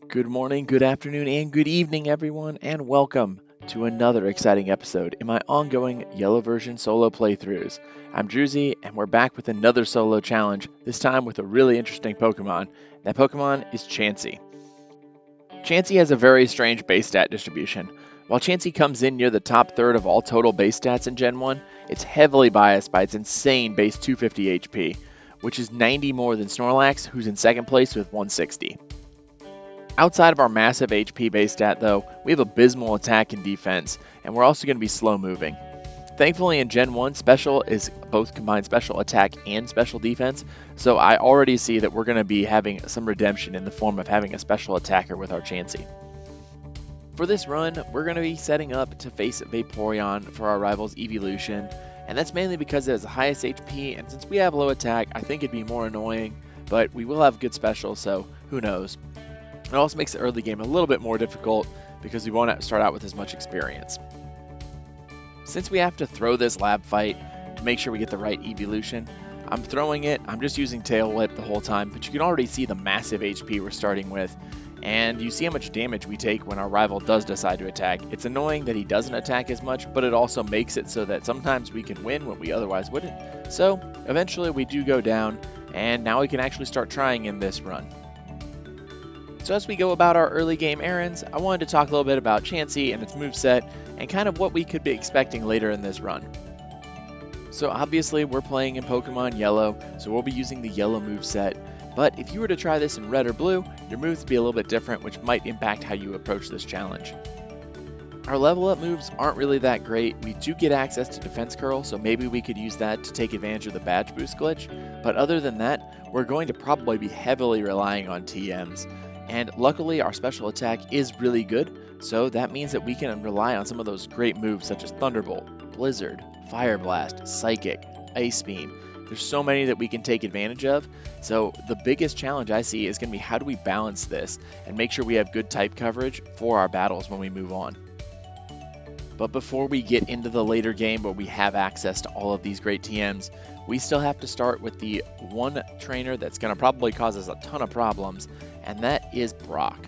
Good morning, good afternoon, and good evening, everyone, and welcome to another exciting episode in my ongoing Yellow version solo playthroughs. I'm Droozee, and we're back with another solo challenge, this time with a really interesting Pokemon. That Pokemon is Chansey. Chansey has a very strange base stat distribution. While Chansey comes in near the top third of all total base stats in Gen 1, it's heavily biased by its insane base 250 HP, which is 90 more than Snorlax, who's in second place with 160. Outside of our massive HP base stat, though, we have abysmal attack and defense, and we're also going to be slow moving. Thankfully, in Gen 1, Special is both combined special attack and special defense, so I already see that we're going to be having some redemption in the form of having a special attacker with our Chansey. For this run, we're going to be setting up to face Vaporeon for our rival's Eevee-lution, and that's mainly because it has the highest HP, and since we have low attack, I think it'd be more annoying, but we will have good special, so who knows. It also makes the early game a little bit more difficult because we won't start out with as much experience. Since we have to throw this lab fight to make sure we get the right Eevee-lution, I'm throwing it. I'm just using Tail Whip the whole time, but you can already see the massive HP we're starting with, and you see how much damage we take when our rival does decide to attack. It's annoying that he doesn't attack as much, but it also makes it so that sometimes we can win when we otherwise wouldn't. So eventually we do go down, and now we can actually start trying in this run. So as we go about our early game errands, I wanted to talk a little bit about Chansey and its moveset, and kind of what we could be expecting later in this run. So obviously we're playing in Pokemon Yellow, so we'll be using the Yellow moveset, but if you were to try this in Red or Blue, your moves would be a little bit different, which might impact how you approach this challenge. Our level up moves aren't really that great. We do get access to Defense Curl, so maybe we could use that to take advantage of the badge boost glitch, but other than that, we're going to probably be heavily relying on TMs. And luckily our special attack is really good, so that means that we can rely on some of those great moves such as Thunderbolt, Blizzard, Fire Blast, Psychic, Ice Beam. There's so many that we can take advantage of, so the biggest challenge I see is going to be how do we balance this and make sure we have good type coverage for our battles when we move on. But before we get into the later game where we have access to all of these great TMs, we still have to start with the one trainer that's going to probably cause us a ton of problems, and that is Brock.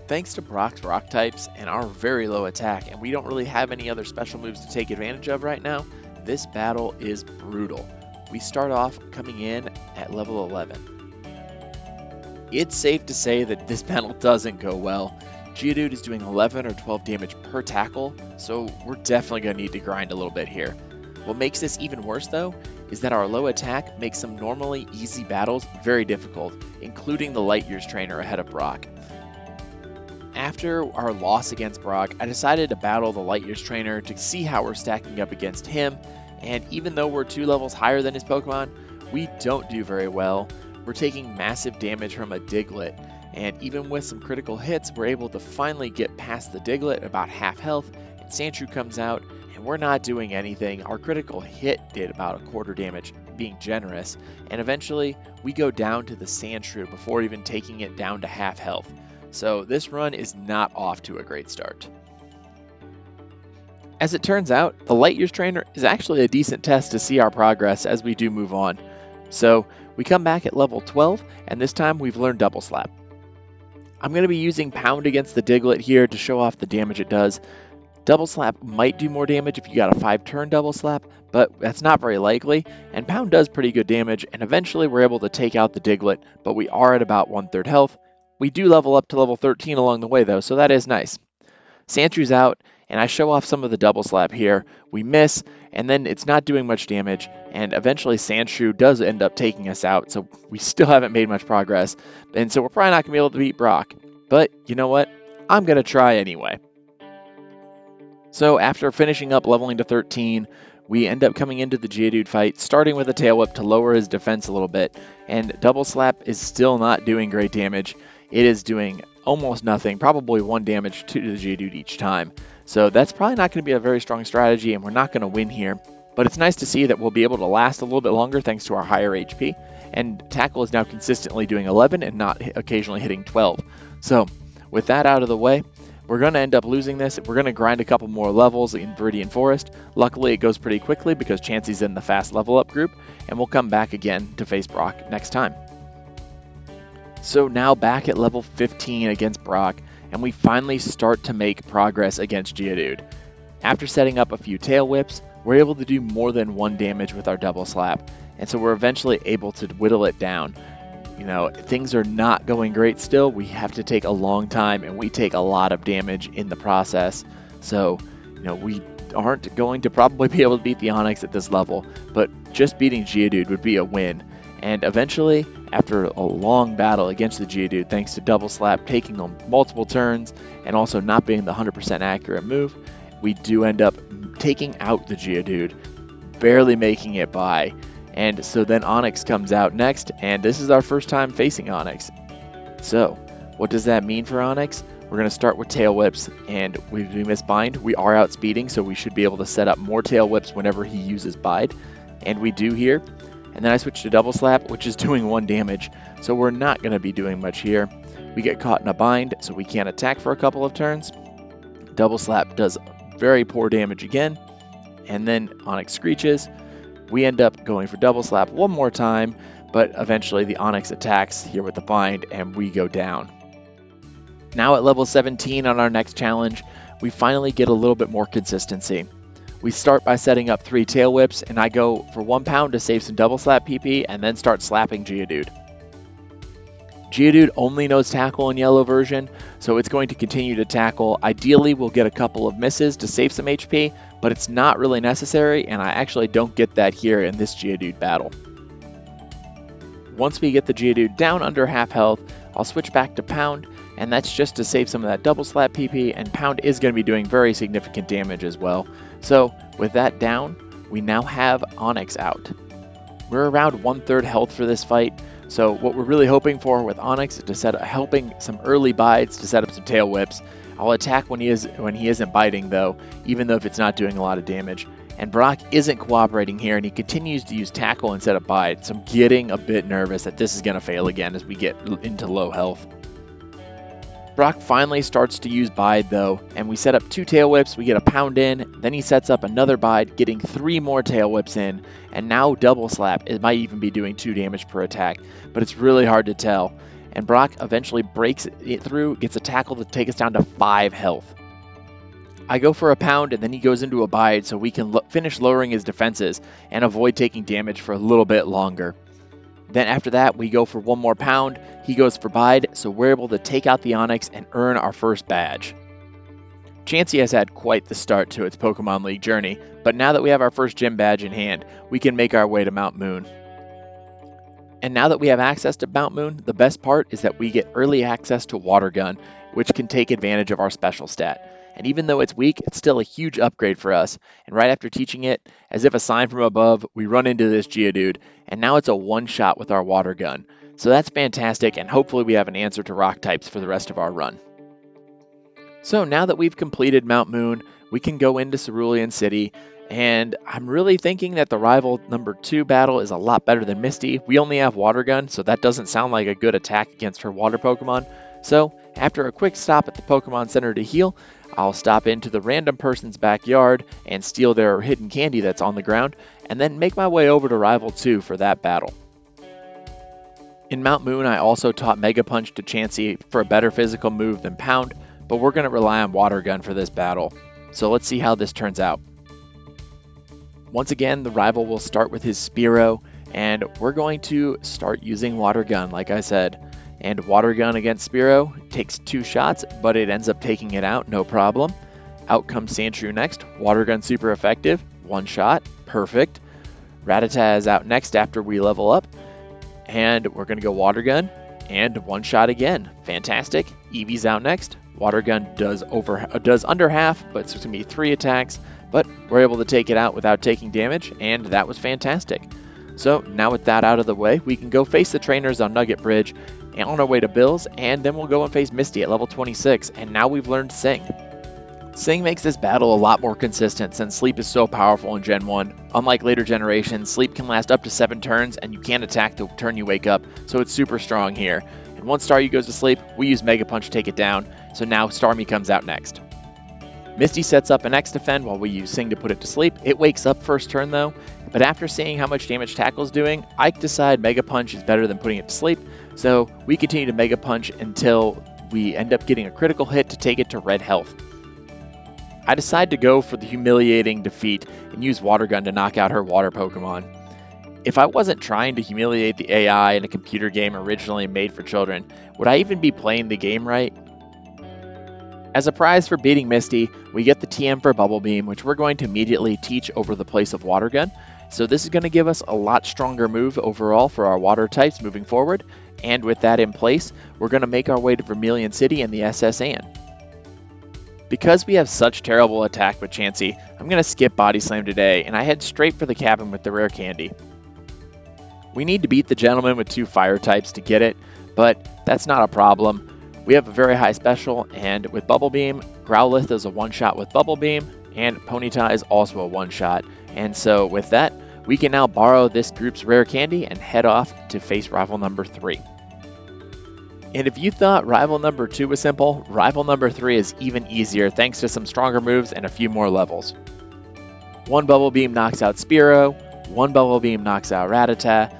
Thanks to Brock's rock types and our very low attack, and we don't really have any other special moves to take advantage of right now, this battle is brutal. We start off coming in at level 11. It's safe to say that this battle doesn't go well. Geodude is doing 11 or 12 damage per tackle, so we're definitely going to need to grind a little bit here. What makes this even worse though, is that our low attack makes some normally easy battles very difficult, including the Light Years trainer ahead of Brock. After our loss against Brock, I decided to battle the Light Years trainer to see how we're stacking up against him, and even though we're 2 levels higher than his Pokemon, we don't do very well. We're taking massive damage from a Diglett, and even with some critical hits, we're able to finally get past the Diglett about half health, and Sandshrew comes out, and we're not doing anything. Our critical hit did about a quarter damage, being generous, and eventually we go down to the Sandshrew before even taking it down to half health. So this run is not off to a great start. As it turns out, the Light Years trainer is actually a decent test to see our progress as we do move on. So we come back at level 12, and this time we've learned Double Slap. I'm going to be using Pound against the Diglett here to show off the damage it does. Double Slap might do more damage if you got a 5-turn Double Slap, but that's not very likely, and Pound does pretty good damage, and eventually we're able to take out the Diglett, but we are at about 1/3 health. We do level up to level 13 along the way though, so that is nice. Sandshrews out, and I show off some of the Double Slap here. We miss, and then it's not doing much damage, and eventually Sandshrew does end up taking us out, so we still haven't made much progress, and so we're probably not going to be able to beat Brock. But you know what? I'm going to try anyway. So after finishing up leveling to 13, we end up coming into the Geodude fight, starting with a Tail Whip to lower his defense a little bit, and Double Slap is still not doing great damage. It is doing almost nothing, probably 1 damage to the Geodude each time. So that's probably not going to be a very strong strategy, and we're not going to win here. But it's nice to see that we'll be able to last a little bit longer thanks to our higher HP, and Tackle is now consistently doing 11 and not occasionally hitting 12. So with that out of the way, we're going to end up losing this. We're going to grind a couple more levels in Viridian Forest. Luckily, it goes pretty quickly because Chansey's in the fast level up group, and we'll come back again to face Brock next time. So now back at level 15 against Brock, and we finally start to make progress against Geodude. After setting up a few tail whips, we're able to do more than 1 damage with our double slap, and so we're eventually able to whittle it down. You know, things are not going great still. We have to take a long time, and we take a lot of damage in the process. So, you know, we aren't going to probably be able to beat the Onix at this level, but just beating Geodude would be a win. And eventually, after a long battle against the Geodude, thanks to double slap taking on multiple turns and also not being the 100% accurate move, we do end up taking out the Geodude, barely making it by. And so then Onix comes out next, and this is our first time facing Onix. So, what does that mean for Onix? We're going to start with tail whips, and if we miss bind, we are outspeeding, so we should be able to set up more tail whips whenever he uses bide. And we do here. And then I switch to double slap, which is doing 1 damage, so we're not going to be doing much here. We get caught in a bind, so we can't attack for a couple of turns. Double slap does very poor damage again, and then Onix screeches. We end up going for double slap one more time, but eventually the Onix attacks here with the bind, and we go down. Now at level 17 on our next challenge, we finally get a little bit more consistency. We start by setting up 3 tail whips, and I go for 1 pound to save some double slap PP, and then start slapping Geodude. Geodude only knows tackle in yellow version, so it's going to continue to tackle. Ideally, we'll get a couple of misses to save some HP, but it's not really necessary, and I actually don't get that here in this Geodude battle. Once we get the Geodude down under half health, I'll switch back to Pound, and that's just to save some of that double slap PP, and Pound is going to be doing very significant damage as well. So with that down, we now have Onix out. We're around 1/3 health for this fight, so what we're really hoping for with Onix is to set up, helping some early bites to set up some tail whips. I'll attack when he isn't biting though, even though if it's not doing a lot of damage. And Brock isn't cooperating here, and he continues to use tackle instead of bite, so I'm getting a bit nervous that this is going to fail again as we get into low health. Brock finally starts to use bide though, and we set up 2 tail whips, we get a pound in, then he sets up another bide, getting 3 more tail whips in, and now double slap. It might even be doing 2 damage per attack, but it's really hard to tell. And Brock eventually breaks it through, gets a tackle to take us down to 5 health. I go for a pound, and then he goes into a bide so we can finish lowering his defenses and avoid taking damage for a little bit longer. Then after that, we go for 1 more pound, he goes for bide, so we're able to take out the Onix and earn our first badge. Chansey has had quite the start to its Pokemon League journey, but now that we have our first gym badge in hand, we can make our way to Mount Moon. And now that we have access to Mount Moon, the best part is that we get early access to Water Gun, which can take advantage of our special stat. And even though it's weak, it's still a huge upgrade for us. And right after teaching it, as if a sign from above, we run into this Geodude, and now it's a one-shot with our Water Gun. So that's fantastic, and hopefully we have an answer to rock types for the rest of our run. So now that we've completed Mount Moon, we can go into Cerulean City, and I'm really thinking that the rival number 2 battle is a lot better than Misty. We only have Water Gun, so that doesn't sound like a good attack against her water Pokemon. So after a quick stop at the Pokemon Center to heal, I'll stop into the random person's backyard and steal their hidden candy that's on the ground, and then make my way over to Rival 2 for that battle. In Mount Moon, I also taught Mega Punch to Chansey for a better physical move than Pound, but we're going to rely on Water Gun for this battle. So let's see how this turns out. Once again, the rival will start with his Spearow, and we're going to start using Water Gun, like I said. And Water Gun against Spearow takes 2 shots, but it ends up taking it out, no problem. Out comes Sandshrew next. Water Gun super effective, 1 shot, perfect. Rattata is out next after we level up. And we're going to go Water Gun, and 1 shot again, fantastic. Eevee's out next. Water Gun does under half, but it's going to be 3 attacks. But we're able to take it out without taking damage, and that was fantastic. So now with that out of the way, we can go face the trainers on Nugget Bridge and on our way to Bill's, and then we'll go and face Misty at level 26, and now we've learned Sing. Sing makes this battle a lot more consistent since Sleep is so powerful in Gen 1. Unlike later generations, Sleep can last up to 7 turns, and you can't attack the turn you wake up, so it's super strong here. And once Staryu goes to sleep, we use Mega Punch to take it down, so now Starmie comes out next. Misty sets up an X-Defend while we use Sing to put it to sleep. It wakes up first turn though, but after seeing how much damage Tackle's doing, I decide Mega Punch is better than putting it to sleep, So we continue to Mega Punch until we end up getting a critical hit to take it to red health. I decide to go for the humiliating defeat and use Water Gun to knock out her water Pokemon. If I wasn't trying to humiliate the AI in a computer game originally made for children, would I even be playing the game right? As a prize for beating Misty, we get the TM for Bubble Beam, which we're going to immediately teach over the place of Water Gun. So this is going to give us a lot stronger move overall for our water types moving forward. And with that in place, we're going to make our way to Vermilion City and the SS Anne. Because we have such terrible attack with Chansey, I'm going to skip Body Slam today, and I head straight for the cabin with the rare candy. We need to beat the gentleman with 2 fire types to get it, but that's not a problem. We have a very high special, and with Bubble Beam, Growlithe is a one-shot with Bubble Beam, and Ponyta is also a one-shot. And so with that, we can now borrow this group's rare candy and head off to face rival number 3. And if you thought rival number 2 was simple, rival number 3 is even easier thanks to some stronger moves and a few more levels. 1 Bubble Beam knocks out Spearow, 1 Bubble Beam knocks out Rattata,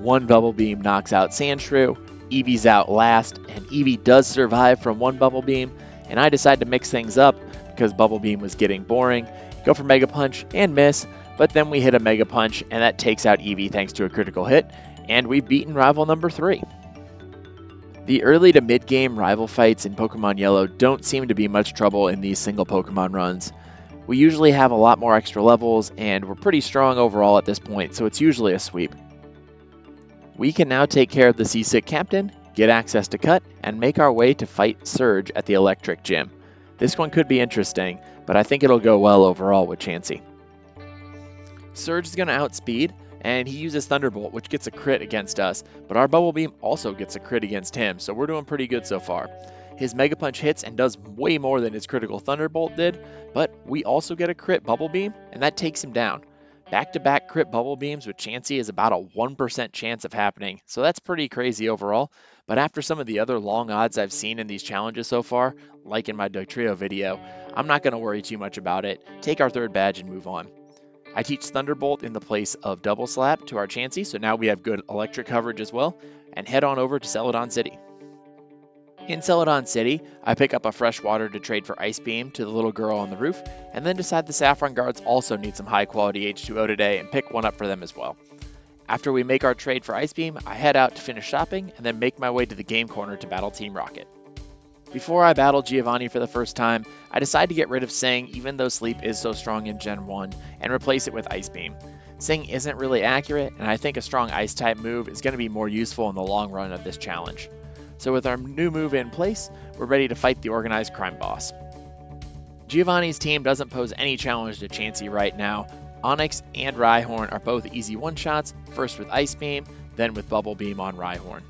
1 Bubble Beam knocks out Sandshrew, Eevee's out last, and Eevee does survive from 1 Bubble Beam, and I decide to mix things up because Bubble Beam was getting boring, go for Mega Punch and miss, but then we hit a Mega Punch and that takes out Eevee thanks to a critical hit, and we've beaten rival number 3. The early to mid-game rival fights in Pokemon Yellow don't seem to be much trouble in these single Pokemon runs. We usually have a lot more extra levels, and we're pretty strong overall at this point, so it's usually a sweep. We can now take care of the Seasick Captain, get access to Cut, and make our way to fight Surge at the Electric Gym. This one could be interesting, but I think it'll go well overall with Chansey. Surge is going to outspeed, and he uses Thunderbolt, which gets a crit against us, but our Bubble Beam also gets a crit against him, so we're doing pretty good so far. His Mega Punch hits and does way more than his critical Thunderbolt did, but we also get a crit Bubble Beam, and that takes him down. Back-to-back crit Bubble Beams with Chansey is about a 1% chance of happening, so that's pretty crazy overall. But after some of the other long odds I've seen in these challenges so far, like in my Dugtrio video, I'm not going to worry too much about it, take our 3rd badge and move on. I teach Thunderbolt in the place of Double Slap to our Chansey, so now we have good electric coverage as well, and head on over to Celadon City. In Celadon City, I pick up a fresh water to trade for Ice Beam to the little girl on the roof, and then decide the Saffron Guards also need some high quality H2O today and pick one up for them as well. After we make our trade for Ice Beam, I head out to finish shopping and then make my way to the game corner to battle Team Rocket. Before I battle Giovanni for the first time, I decide to get rid of Sing even though Sleep is so strong in Gen 1 and replace it with Ice Beam. Sing isn't really accurate, and I think a strong Ice type move is going to be more useful in the long run of this challenge. So with our new move in place, we're ready to fight the organized crime boss. Giovanni's team doesn't pose any challenge to Chansey right now. Onix and Rhyhorn are both easy one-shots, first with Ice Beam, then with Bubble Beam on Rhyhorn.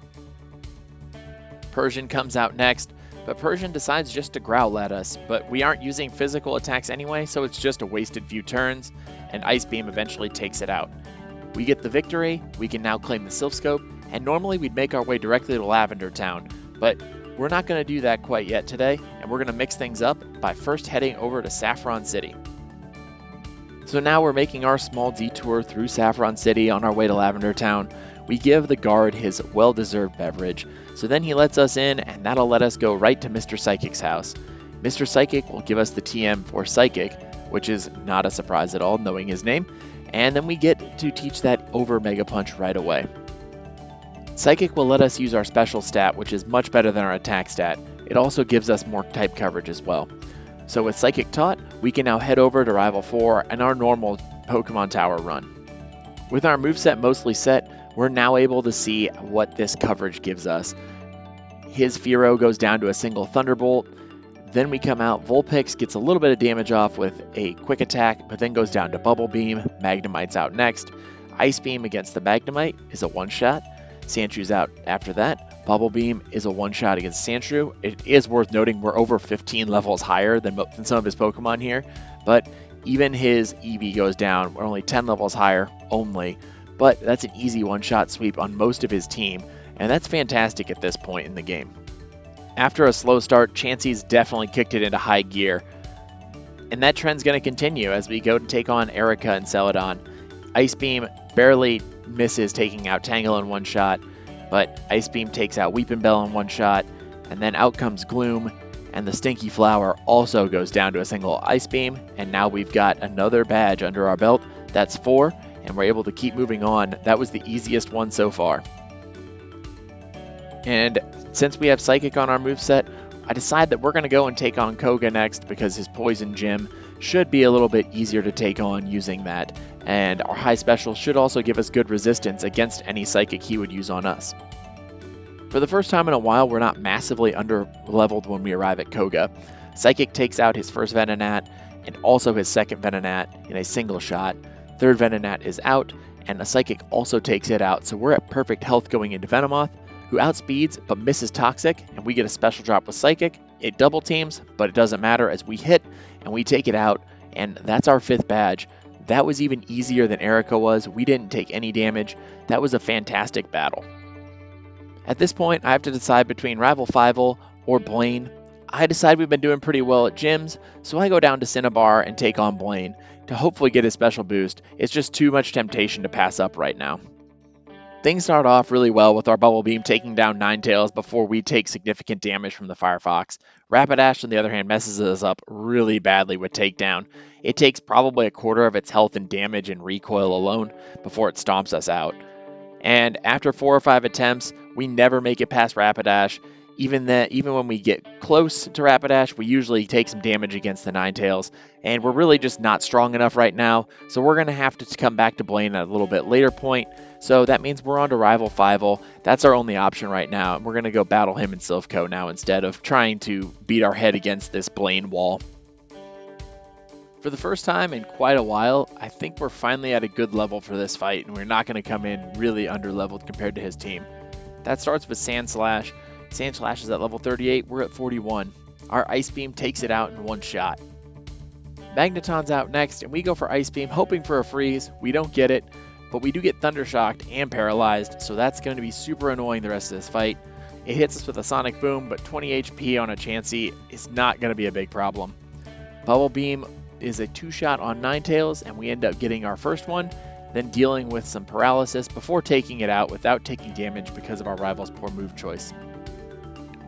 Persian comes out next, but Persian decides just to growl at us, but we aren't using physical attacks anyway, so it's just a wasted few turns, and Ice Beam eventually takes it out. We get the victory, we can now claim the Silph Scope, and normally we'd make our way directly to Lavender Town, but we're not going to do that quite yet today, and we're going to mix things up by first heading over to Saffron City. So now we're making our small detour through Saffron City on our way to Lavender Town. We give the guard his well-deserved beverage, so then he lets us in, and that'll let us go right to Mr. Psychic's house. Mr. Psychic will give us the TM for Psychic, which is not a surprise at all knowing his name, and then we get to teach that over Mega Punch right away. Psychic will let us use our special stat, which is much better than our attack stat. It also gives us more type coverage as well. So with Psychic taught, we can now head over to Rival 4 and our normal Pokemon Tower run. With our moveset mostly set, we're now able to see what this coverage gives us. His Fearow goes down to a single Thunderbolt. Then we come out, Vulpix gets a little bit of damage off with a quick attack, but then goes down to Bubble Beam. Magnemite's out next. Ice Beam against the Magnemite is a one-shot. Sandshew's out after that. Bubble Beam is a one-shot against Sandshrew. It is worth noting we're over 15 levels higher than some of his Pokemon here, but even his Eevee goes down. We're only 10 levels higher only, but that's an easy one-shot sweep on most of his team, and that's fantastic at this point in the game. After a slow start, Chansey's definitely kicked it into high gear, and that trend's going to continue as we go to take on Erica and Celadon. Ice Beam barely misses taking out Tangle in one shot. but Ice Beam takes out Weeping Bell in one shot, and then out comes Gloom, and the Stinky Flower also goes down to a single Ice Beam, and now we've got another badge under our belt. That's 4, and we're able to keep moving on. That was the easiest one so far. And since we have Psychic on our moveset, I decide that we're going to go and take on Koga next because his Poison Gym should be a little bit easier to take on using that, and our high special should also give us good resistance against any Psychic he would use on us. For the first time in a while, we're not massively under-leveled when we arrive at Koga. Psychic takes out his first Venonat and also his second Venonat in a single shot. Third Venonat is out, and a Psychic also takes it out, so we're at perfect health going into Venomoth, who outspeeds but misses Toxic, and we get a special drop with Psychic. It double teams, but it doesn't matter as we hit and we take it out, and that's our 5th badge. That was even easier than Erica was. We didn't take any damage. That was a fantastic battle. At this point, I have to decide between Rival Fivel or Blaine. I decide we've been doing pretty well at gyms, so I go down to Cinnabar and take on Blaine to hopefully get his special boost. It's just too much temptation to pass up right now. Things start off really well with our Bubble Beam taking down Ninetales before we take significant damage from the Firefox. Rapidash, on the other hand, messes us up really badly with Takedown. It takes probably a quarter of its health and damage in recoil alone before it stomps us out. And after 4 or 5 attempts, we never make it past Rapidash. Even when we get close to Rapidash, we usually take some damage against the Ninetales, and we're really just not strong enough right now, so we're going to have to come back to Blaine at a little bit later point. So that means we're on to Rival Fivel. That's our only option right now, and we're going to go battle him in Silphco now instead of trying to beat our head against this Blaine wall. For the first time in quite a while, I think we're finally at a good level for this fight, and we're not going to come in really under-leveled compared to his team. That starts with Sandslash. Sandslash is at level 38, we're at 41. Our Ice Beam takes it out in one shot. Magneton's out next, and we go for Ice Beam, hoping for a freeze. We don't get it, but we do get Thundershocked and paralyzed, so that's going to be super annoying the rest of this fight. It hits us with a Sonic Boom, but 20 HP on a Chansey is not going to be a big problem. Bubble Beam is a 2-shot on Ninetales, and we end up getting our first one, then dealing with some paralysis before taking it out without taking damage because of our rival's poor move choice.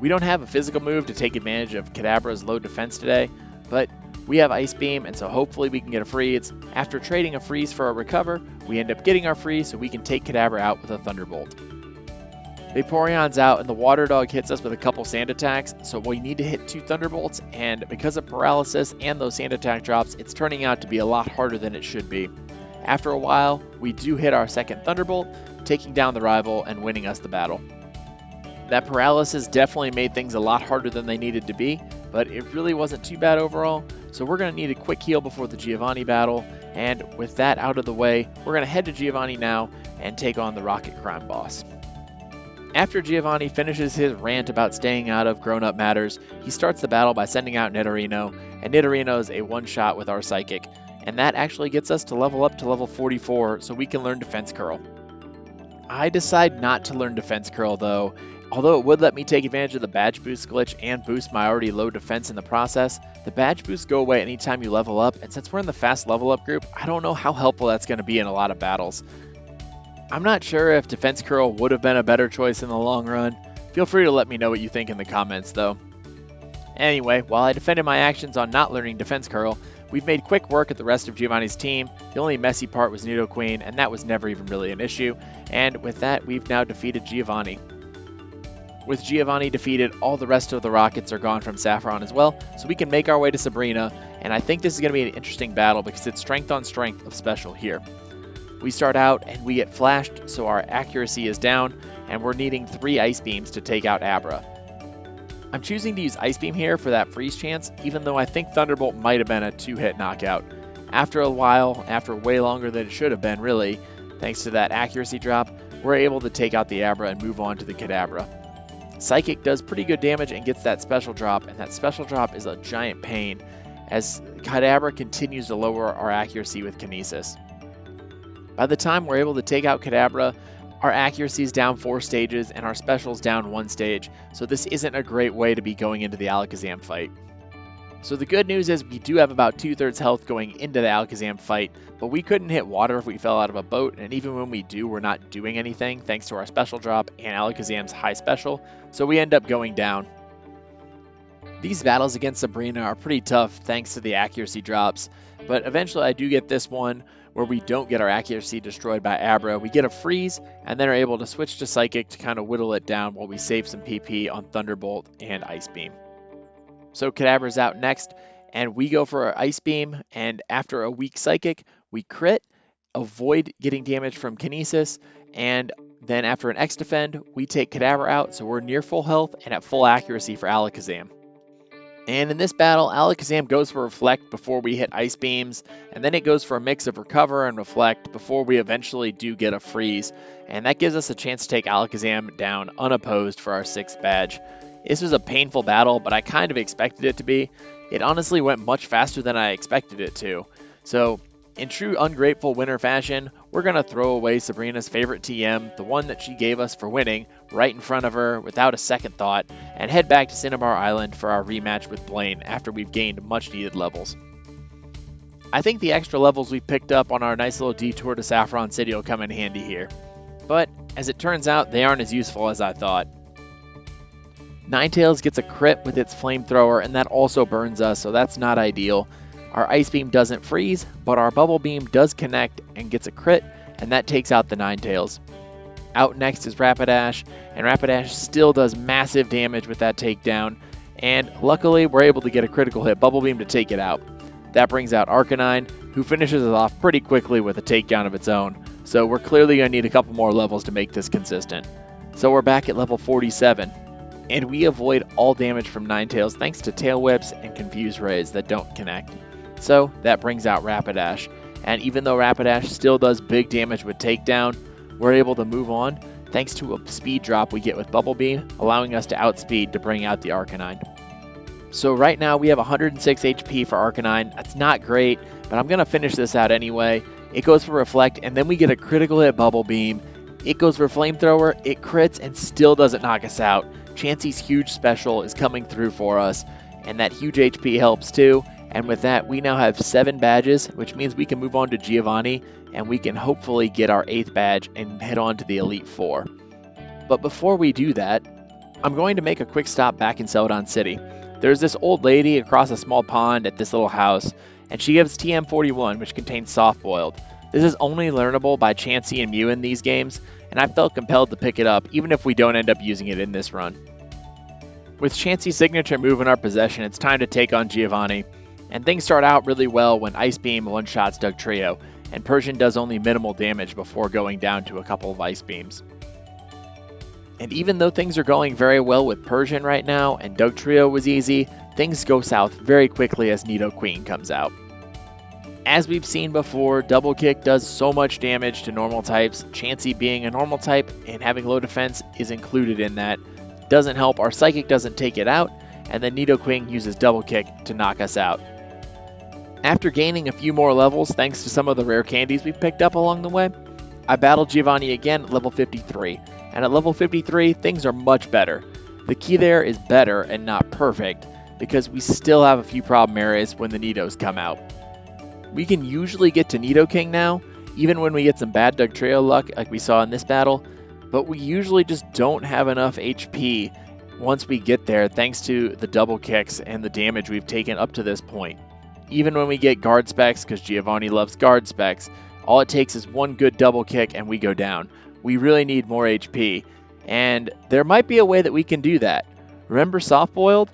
We don't have a physical move to take advantage of Kadabra's low defense today, but we have Ice Beam, and so hopefully we can get a freeze. After trading a freeze for a recover, we end up getting our freeze so we can take Kadabra out with a Thunderbolt. Vaporeon's out, and the Water Dog hits us with a couple Sand Attacks, so we need to hit 2 Thunderbolts, and because of paralysis and those Sand Attack drops, it's turning out to be a lot harder than it should be. After a while, we do hit our second Thunderbolt, taking down the rival and winning us the battle. That paralysis definitely made things a lot harder than they needed to be, but it really wasn't too bad overall, so we're going to need a quick heal before the Giovanni battle, and with that out of the way, we're going to head to Giovanni now and take on the Rocket Crime boss. After Giovanni finishes his rant about staying out of grown-up matters, he starts the battle by sending out Nidorino, and Nidorino is a one-shot with our Psychic, and that actually gets us to level up to level 44 so we can learn Defense Curl. I decide not to learn Defense Curl though. Although it would let me take advantage of the badge boost glitch and boost my already low defense in the process, the badge boosts go away anytime you level up, and since we're in the fast level up group, I don't know how helpful that's going to be in a lot of battles. I'm not sure if Defense Curl would have been a better choice in the long run. Feel free to let me know what you think in the comments though. Anyway, while I defended my actions on not learning Defense Curl, we've made quick work at the rest of Giovanni's team. The only messy part was Nidoqueen, and that was never even really an issue, and with that we've now defeated Giovanni. With Giovanni defeated, all the rest of the Rockets are gone from Saffron as well, so we can make our way to Sabrina, and I think this is going to be an interesting battle because it's strength on strength of special here. We start out and we get flashed, so our accuracy is down, and we're needing 3 Ice Beams to take out Abra. I'm choosing to use Ice Beam here for that freeze chance, even though I think Thunderbolt might have been a 2-hit knockout. After a while, after way longer than it should have been really, thanks to that accuracy drop, we're able to take out the Abra and move on to the Kadabra. Psychic does pretty good damage and gets that special drop, and that special drop is a giant pain as Kadabra continues to lower our accuracy with Kinesis. By the time we're able to take out Kadabra, our accuracy is down 4 stages and our special is down 1 stage, so this isn't a great way to be going into the Alakazam fight. So the good news is we do have about 2/3 health going into the Alakazam fight, but we couldn't hit water if we fell out of a boat, and even when we do, we're not doing anything thanks to our special drop and Alakazam's high special, so we end up going down. These battles against Sabrina are pretty tough thanks to the accuracy drops, but eventually I do get this one where we don't get our accuracy destroyed by Abra. We get a freeze and then are able to switch to Psychic to kind of whittle it down while we save some PP on Thunderbolt and Ice Beam. So Kadabra's out next, and we go for our Ice Beam, and after a weak Psychic, we crit, avoid getting damage from Kinesis, and then after an X defend, we take Kadabra out, so we're near full health and at full accuracy for Alakazam. And in this battle, Alakazam goes for Reflect before we hit Ice Beams, and then it goes for a mix of Recover and Reflect before we eventually do get a Freeze, and that gives us a chance to take Alakazam down unopposed for our 6th badge. This was a painful battle, but I kind of expected it to be. It honestly went much faster than I expected it to. So, in true ungrateful winner fashion, we're going to throw away Sabrina's favorite TM, the one that she gave us for winning, right in front of her without a second thought, and head back to Cinnabar Island for our rematch with Blaine after we've gained much needed levels. I think the extra levels we picked up on our nice little detour to Saffron City will come in handy here. But, as it turns out, they aren't as useful as I thought. Ninetales gets a crit with its flamethrower, and that also burns us, so that's not ideal. Our Ice Beam doesn't freeze, but our Bubble Beam does connect and gets a crit, and that takes out the Ninetales. Out next is Rapidash, and Rapidash still does massive damage with that takedown, and luckily we're able to get a critical hit Bubble Beam to take it out. That brings out Arcanine, who finishes it off pretty quickly with a takedown of its own, so we're clearly going to need a couple more levels to make this consistent. So we're back at level 47. And we avoid all damage from Ninetales thanks to Tail Whips and Confuse Rays that don't connect. So that brings out Rapidash, and even though Rapidash still does big damage with Takedown, we're able to move on thanks to a speed drop we get with Bubble Beam, allowing us to outspeed to bring out the Arcanine. So right now we have 106 HP for Arcanine. That's not great, but I'm going to finish this out anyway. It goes for Reflect, and then we get a critical hit Bubble Beam. It goes for Flamethrower, it crits, and still doesn't knock us out. Chansey's huge special is coming through for us, and that huge HP helps too. And with that, we now have 7 badges, which means we can move on to Giovanni, and we can hopefully get our 8th badge and head on to the Elite Four. But before we do that, I'm going to make a quick stop back in Celadon City. There's this old lady across a small pond at this little house, and she gives TM41, which contains Soft Boiled. This is only learnable by Chansey and Mew in these games, and I felt compelled to pick it up, even if we don't end up using it in this run. With Chansey's signature move in our possession, it's time to take on Giovanni, and things start out really well when Ice Beam one-shots Dugtrio, and Persian does only minimal damage before going down to a couple of Ice Beams. And even though things are going very well with Persian right now, and Dugtrio was easy, things go south very quickly as Nidoqueen comes out. As we've seen before, Double Kick does so much damage to normal types. Chansey being a normal type and having low defense is included in that. Doesn't help, our Psychic doesn't take it out, and then Nidoqueen uses Double Kick to knock us out. After gaining a few more levels thanks to some of the rare candies we picked up along the way, I battled Giovanni again at level 53, and at level 53 things are much better. The key there is better and not perfect, because we still have a few problem areas when the Nidos come out. We can usually get to Nidoking now, even when we get some bad Dugtrio luck like we saw in this battle, but we usually just don't have enough HP once we get there thanks to the double kicks and the damage we've taken up to this point. Even when we get guard specs, because Giovanni loves guard specs, all it takes is one good double kick and we go down. We really need more HP, and there might be a way that we can do that. Remember Soft Boiled?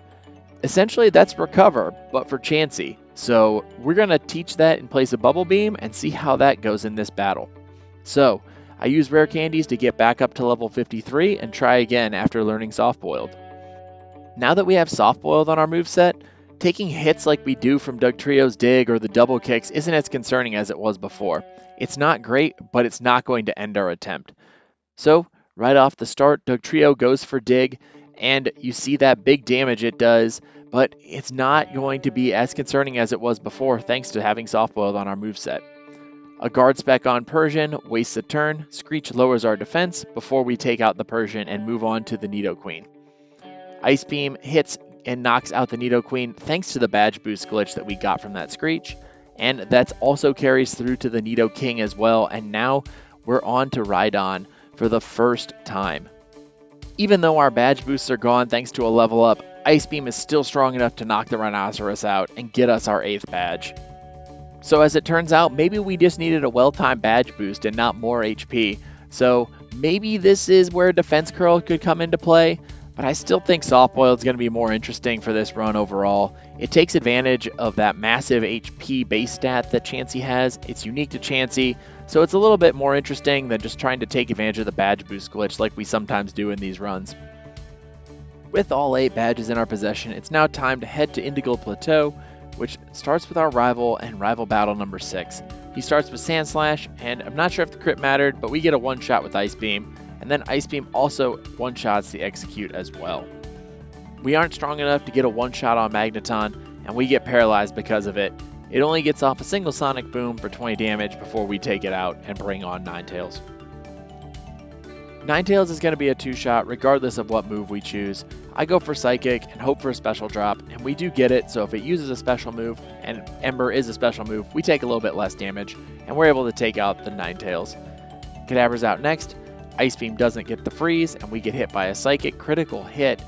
Essentially that's Recover, but for Chansey. So we're going to teach that in place of Bubble Beam and see how that goes in this battle. So I use rare candies to get back up to level 53 and try again after learning Soft Boiled. Now that we have Soft Boiled on our moveset, taking hits like we do from Dugtrio's Dig or the double kicks isn't as concerning as it was before. It's not great, but it's not going to end our attempt. So right off the start, Dugtrio goes for Dig, and you see that big damage it does, but it's not going to be as concerning as it was before thanks to having Soft Boiled on our moveset. A guard spec on Persian wastes a turn, Screech lowers our defense before we take out the Persian and move on to the Nidoqueen. Ice Beam hits and knocks out the Nidoqueen thanks to the badge boost glitch that we got from that Screech. And that also carries through to the Nidoking as well. And now we're on to Rhydon for the first time. Even though our badge boosts are gone thanks to a level up, Ice Beam is still strong enough to knock the Rhinoceros out and get us our 8th badge. So as it turns out, maybe we just needed a well-timed badge boost and not more HP. So maybe this is where Defense Curl could come into play, but I still think Soft Boil is going to be more interesting for this run overall. It takes advantage of that massive HP base stat that Chansey has. It's unique to Chansey, so it's a little bit more interesting than just trying to take advantage of the badge boost glitch like we sometimes do in these runs. With all 8 badges in our possession, it's now time to head to Indigo Plateau, which starts with our rival and rival battle number 6. He starts with Sand Slash, and I'm not sure if the crit mattered, but we get a one-shot with Ice Beam, and then Ice Beam also one-shots the Execute as well. We aren't strong enough to get a one-shot on Magneton, and we get paralyzed because of it. It only gets off a single Sonic Boom for 20 damage before we take it out and bring on Ninetales. Ninetales is going to be a 2-shot regardless of what move we choose. I go for Psychic and hope for a special drop, and we do get it, so if it uses a special move, and Ember is a special move, we take a little bit less damage, and we're able to take out the Ninetales. Kadabra's out next. Ice Beam doesn't get the freeze, and we get hit by a Psychic critical hit,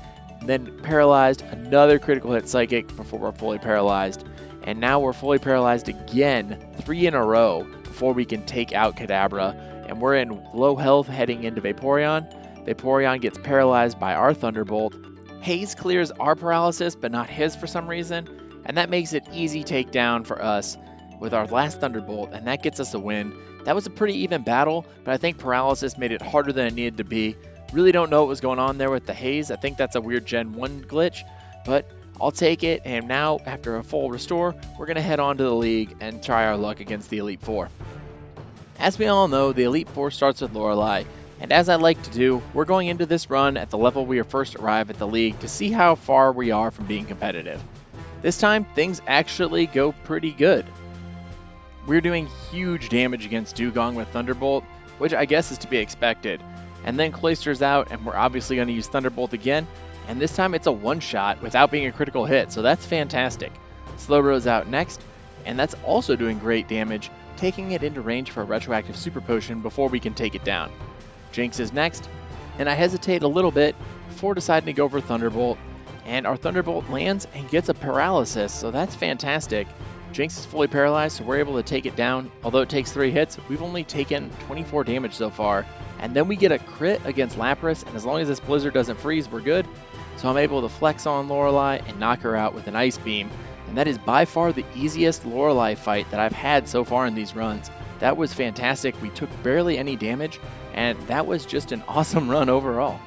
then paralyzed, another critical hit Psychic before we're fully paralyzed, and now we're fully paralyzed again, 3 in a row, before we can take out Kadabra, and we're in low health heading into Vaporeon. Vaporeon gets paralyzed by our Thunderbolt. Haze clears our paralysis, but not his for some reason, and that makes it easy takedown for us with our last Thunderbolt, and that gets us a win. That was a pretty even battle, but I think paralysis made it harder than it needed to be. Really don't know what was going on there with the Haze. I think that's a weird Gen 1 glitch, but I'll take it, and now, after a full restore, we're going to head on to the League and try our luck against the Elite Four. As we all know, the Elite Four starts with Lorelei, and as I like to do, we're going into this run at the level we first arrive at the League to see how far we are from being competitive. This time, things actually go pretty good. We're doing huge damage against Dugong with Thunderbolt, which I guess is to be expected. And then Cloyster's out, and we're obviously going to use Thunderbolt again, and this time it's a one-shot without being a critical hit, so that's fantastic. Slowbro's out next, and that's also doing great damage, taking it into range for a retroactive Super Potion before we can take it down. Jinx is next, and I hesitate a little bit before deciding to go for Thunderbolt, and our Thunderbolt lands and gets a paralysis, so that's fantastic. Jinx is fully paralyzed, so we're able to take it down. Although it takes 3 hits, we've only taken 24 damage so far, and then we get a crit against Lapras, and as long as this Blizzard doesn't freeze, we're good. So I'm able to flex on Lorelei and knock her out with an Ice Beam, and that is by far the easiest Lorelei fight that I've had so far in these runs. That was fantastic. We took barely any damage, and that was just an awesome run overall.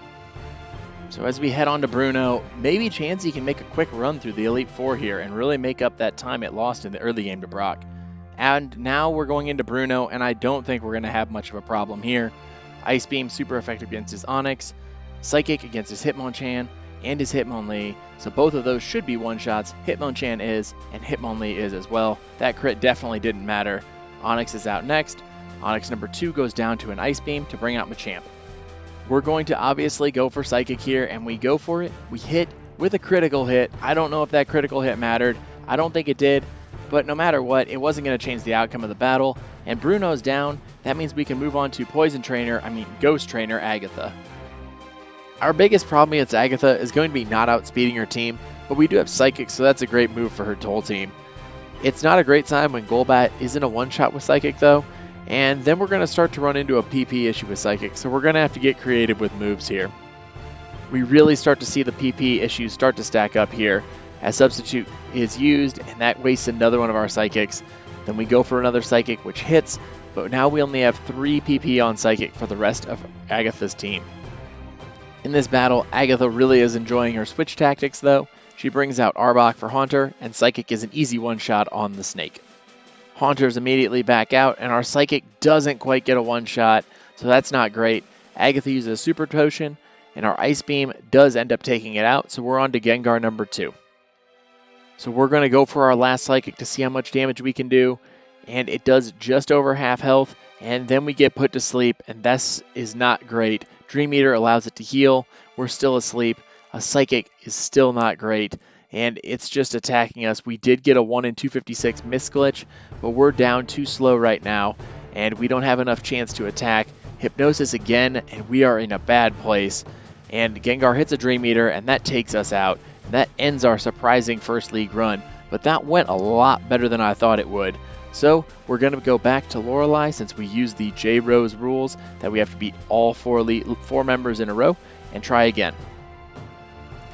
So as we head on to Bruno, maybe Chansey can make a quick run through the Elite Four here and really make up that time it lost in the early game to Brock. And now we're going into Bruno, and I don't think we're going to have much of a problem here. Ice Beam super effective against his Onix, Psychic against his Hitmonchan, and his Hitmonlee, so both of those should be one-shots. Hitmonchan is, and Hitmonlee is as well. That crit definitely didn't matter. Onix is out next. Onix number 2 goes down to an Ice Beam to bring out Machamp. We're going to obviously go for Psychic here, and we go for it. We hit with a critical hit. I don't know if that critical hit mattered. I don't think it did, but no matter what, it wasn't going to change the outcome of the battle, and Bruno's down. That means we can move on to Ghost Trainer Agatha. Our biggest problem against Agatha is going to be not outspeeding her team, but we do have Psychic, so that's a great move for her whole team. It's not a great sign when Golbat isn't a one-shot with Psychic though, and then we're going to start to run into a PP issue with Psychic, so we're going to have to get creative with moves here. We really start to see the PP issues start to stack up here, as Substitute is used, and that wastes another one of our Psychics. Then we go for another Psychic, which hits, but now we only have 3 PP on Psychic for the rest of Agatha's team. In this battle, Agatha really is enjoying her switch tactics though. She brings out Arbok for Haunter, and Psychic is an easy one-shot on the Snake. Haunter's immediately back out, and our Psychic doesn't quite get a one-shot, so that's not great. Agatha uses a Super Potion, and our Ice Beam does end up taking it out, so we're on to Gengar number 2. So we're going to go for our last Psychic to see how much damage we can do, and it does just over half health, and then we get put to sleep, and this is not great. Dream Eater allows it to heal. We're still asleep. a Psychic is still not great, and it's just attacking us. We did get a 1 in 256 miss glitch, but we're down too slow right now, and we don't have enough chance to attack. Hypnosis again, and we are in a bad place. And Gengar hits a Dream Eater, and that takes us out. That ends our surprising first league run, but that went a lot better than I thought it would. So we're going to go back to Lorelei since we used the J-Rose rules that we have to beat all four members in a row and try again.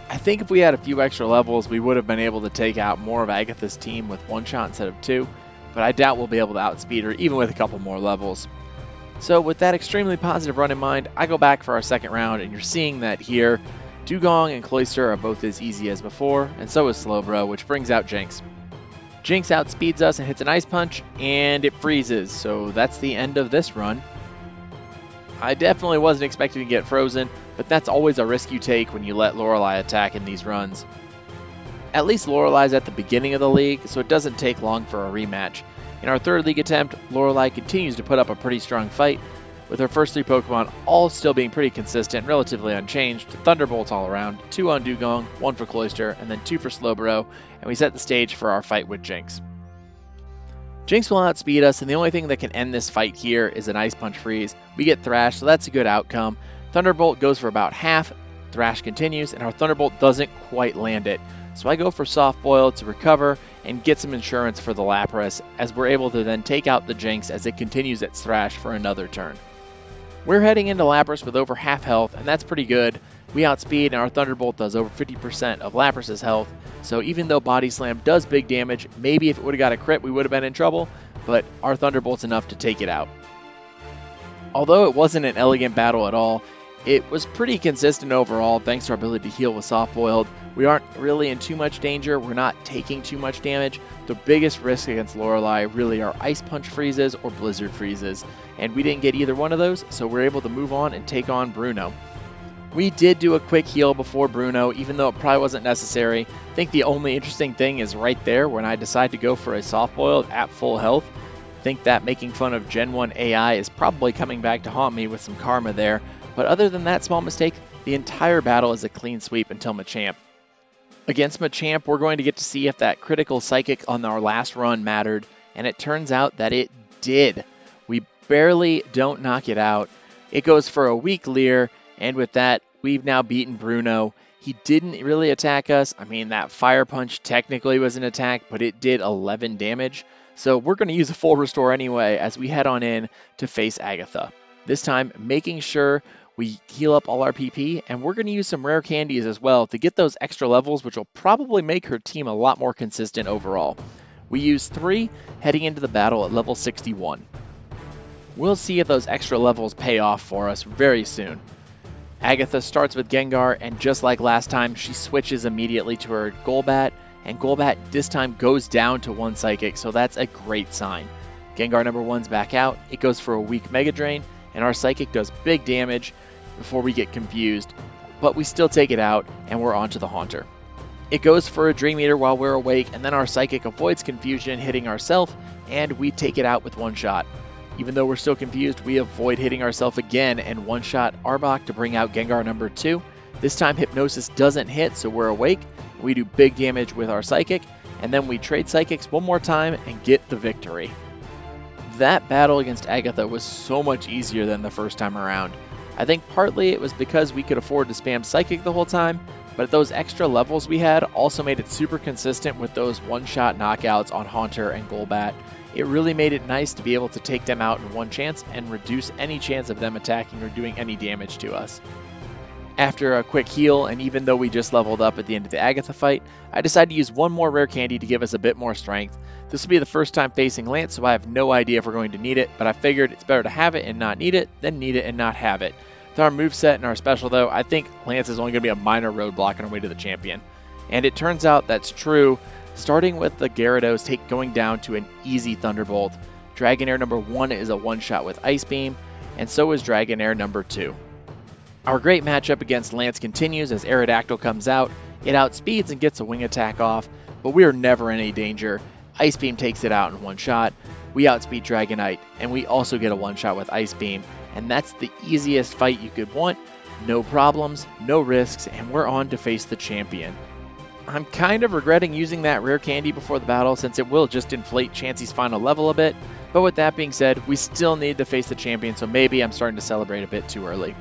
I think if we had a few extra levels, we would have been able to take out more of Agatha's team with one shot instead of two, but I doubt we'll be able to outspeed her even with a couple more levels. So with that extremely positive run in mind, I go back for our second round, and you're seeing that here. Dugong and Cloyster are both as easy as before, and so is Slowbro, which brings out Jinx. Jinx outspeeds us and hits an Ice Punch, and it freezes, so that's the end of this run. I definitely wasn't expecting to get frozen, but that's always a risk you take when you let Lorelei attack in these runs. At least Lorelei's at the beginning of the league, so it doesn't take long for a rematch. In our third league attempt, Lorelei continues to put up a pretty strong fight, with her first three Pokemon all still being pretty consistent, relatively unchanged. Thunderbolts all around, 2 on Dugong, 1 for Cloyster, and then 2 for Slowbro, and we set the stage for our fight with Jinx. Jinx will outspeed us, and the only thing that can end this fight here is an Ice Punch freeze. We get Thrash, so that's a good outcome. Thunderbolt goes for about half, Thrash continues, and our Thunderbolt doesn't quite land it. So I go for Soft Boil to recover and get some insurance for the Lapras, as we're able to then take out the Jinx as it continues its Thrash for another turn. We're heading into Lapras with over half health, and that's pretty good. We outspeed, and our Thunderbolt does over 50% of Lapras' health, so even though Body Slam does big damage, maybe if it would have got a crit we would have been in trouble, but our Thunderbolt's enough to take it out. Although it wasn't an elegant battle at all, it was pretty consistent overall thanks to our ability to heal with Soft Boiled. We aren't really in too much danger, we're not taking too much damage. The biggest risk against Lorelei really are Ice Punch freezes or Blizzard freezes, and we didn't get either one of those, so we're able to move on and take on Bruno. We did do a quick heal before Bruno, even though it probably wasn't necessary. I think the only interesting thing is right there when I decide to go for a Soft Boiled at full health. I think that making fun of Gen 1 AI is probably coming back to haunt me with some karma there, but other than that small mistake, the entire battle is a clean sweep until Machamp. Against Machamp, we're going to get to see if that critical Psychic on our last run mattered, and it turns out that it did. We barely don't knock it out. It goes for a weak Leer, and with that, we've now beaten Bruno. He didn't really attack us. I mean, that Fire Punch technically was an attack, but it did 11 damage. So we're going to use a full restore anyway as we head on in to face Agatha. This time, making sure we heal up all our PP, and we're going to use some rare candies as well to get those extra levels, which will probably make her team a lot more consistent overall. We use 3 heading into the battle at level 61. We'll see if those extra levels pay off for us very soon. Agatha starts with Gengar, and just like last time, she switches immediately to her Golbat, and Golbat this time goes down to 1 Psychic, so that's a great sign. Gengar number 1's back out, it goes for a weak Mega Drain, and our Psychic does big damage before we get confused, but we still take it out, and we're on to the Haunter. It goes for a Dream Eater while we're awake, and then our Psychic avoids confusion, hitting ourselves, and we take it out with 1 shot. Even though we're still confused, we avoid hitting ourselves again and 1-shot Arbok to bring out Gengar number 2. This time Hypnosis doesn't hit, so we're awake. We do big damage with our Psychic, and then we trade Psychics one more time and get the victory. That battle against Agatha was so much easier than the first time around. I think partly it was because we could afford to spam Psychic the whole time, but those extra levels we had also made it super consistent with those 1-shot knockouts on Haunter and Golbat. It really made it nice to be able to take them out in one chance and reduce any chance of them attacking or doing any damage to us. After a quick heal, and even though we just leveled up at the end of the Agatha fight, I decided to use one more rare candy to give us a bit more strength. This will be the first time facing Lance, so I have no idea if we're going to need it, but I figured it's better to have it and not need it than need it and not have it. With our moveset and our special though, I think Lance is only going to be a minor roadblock on our way to the champion. And it turns out that's true, starting with the Gyarados going down to an easy Thunderbolt. Dragonair number 1 is a 1-shot with Ice Beam, and so is Dragonair number 2. Our great matchup against Lance continues as Aerodactyl comes out. It outspeeds and gets a wing attack off, but we are never in any danger. Ice Beam takes it out in 1 shot. We outspeed Dragonite, and we also get a 1-shot with Ice Beam, and that's the easiest fight you could want. No problems, no risks, and we're on to face the champion. I'm kind of regretting using that rare candy before the battle since it will just inflate Chansey's final level a bit, but with that being said, we still need to face the champion, so maybe I'm starting to celebrate a bit too early.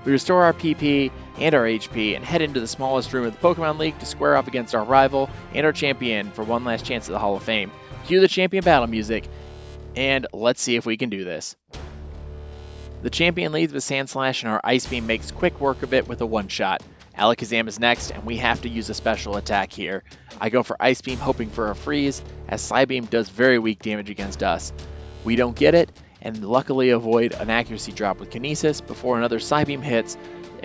We restore our PP and our HP and head into the smallest room of the Pokemon League to square off against our rival and our champion for one last chance at the Hall of Fame. Cue the champion battle music, and let's see if we can do this. The champion leads with Sandslash, and our Ice Beam makes quick work of it with a one-shot. Alakazam is next, and we have to use a special attack here. I go for Ice Beam, hoping for a freeze, as Psybeam does very weak damage against us. We don't get it, and luckily avoid an accuracy drop with Kinesis before another Psybeam hits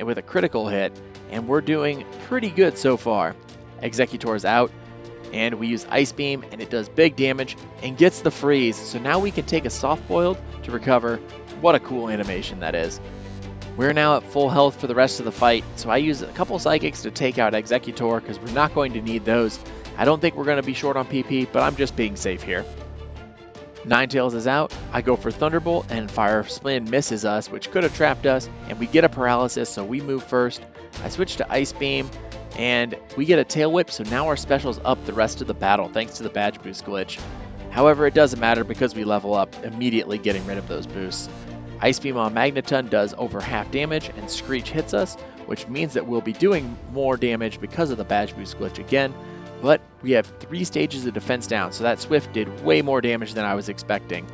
with a critical hit, and we're doing pretty good so far. Executor's out, and we use Ice Beam, and it does big damage and gets the freeze, so now we can take a Soft Boiled to recover. What a cool animation that is. We're now at full health for the rest of the fight, so I use a couple Psychics to take out Executor because we're not going to need those. I don't think we're going to be short on PP, but I'm just being safe here. Ninetales is out, I go for Thunderbolt, and Fire Spin misses us, which could have trapped us, and we get a paralysis, so we move first. I switch to Ice Beam, and we get a Tail Whip, so now our special's up the rest of the battle thanks to the Badge Boost glitch. However, it doesn't matter because we level up, immediately getting rid of those boosts. Ice Beam on Magneton does over half damage, and Screech hits us, which means that we'll be doing more damage because of the Badge Boost glitch again, but we have 3 stages of defense down, so that Swift did way more damage than I was expecting.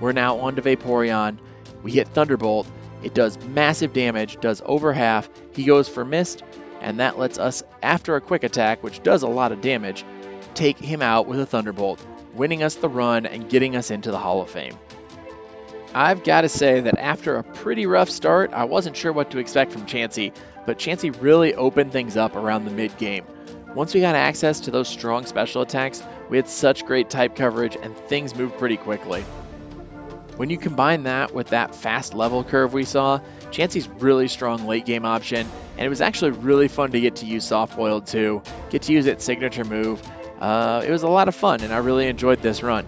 We're now on to Vaporeon. We hit Thunderbolt. It does massive damage, does over half. He goes for Mist, and that lets us, after a quick attack, which does a lot of damage, take him out with a Thunderbolt, winning us the run and getting us into the Hall of Fame. I've got to say that after a pretty rough start, I wasn't sure what to expect from Chansey, but Chansey really opened things up around the mid-game. Once we got access to those strong special attacks, we had such great type coverage and things moved pretty quickly. When you combine that with that fast level curve we saw, Chansey's really strong late game option, and it was actually really fun to get to use Soft Boiled too, get to use its signature move. It was a lot of fun and I really enjoyed this run.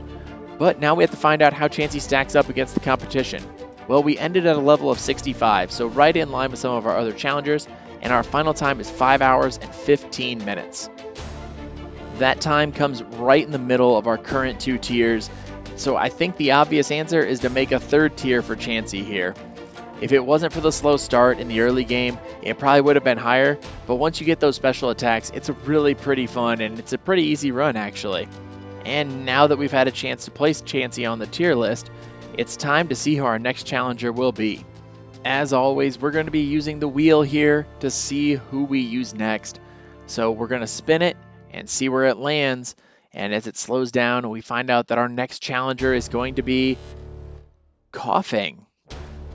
But now we have to find out how Chansey stacks up against the competition. Well, we ended at a level of 65, so right in line with some of our other challengers, and our final time is 5 hours and 15 minutes. That time comes right in the middle of our current 2 tiers, so I think the obvious answer is to make a 3rd tier for Chansey here. If it wasn't for the slow start in the early game, it probably would have been higher, but once you get those special attacks, it's really pretty fun, and it's a pretty easy run actually. And now that we've had a chance to place Chansey on the tier list, it's time to see who our next challenger will be. As always, we're going to be using the wheel here to see who we use next. So we're going to spin it and see where it lands. And as it slows down, we find out that our next challenger is going to be Coughing.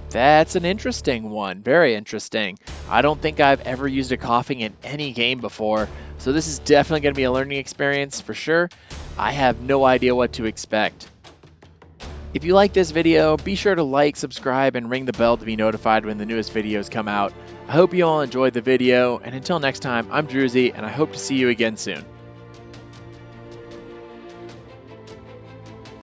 That's an interesting one, very interesting. I don't think I've ever used a Coughing in any game before, so this is definitely going to be a learning experience for sure. I have no idea what to expect. If you like this video, be sure to like, subscribe, and ring the bell to be notified when the newest videos come out. I hope you all enjoyed the video, and until next time, I'm Droozee, and I hope to see you again soon.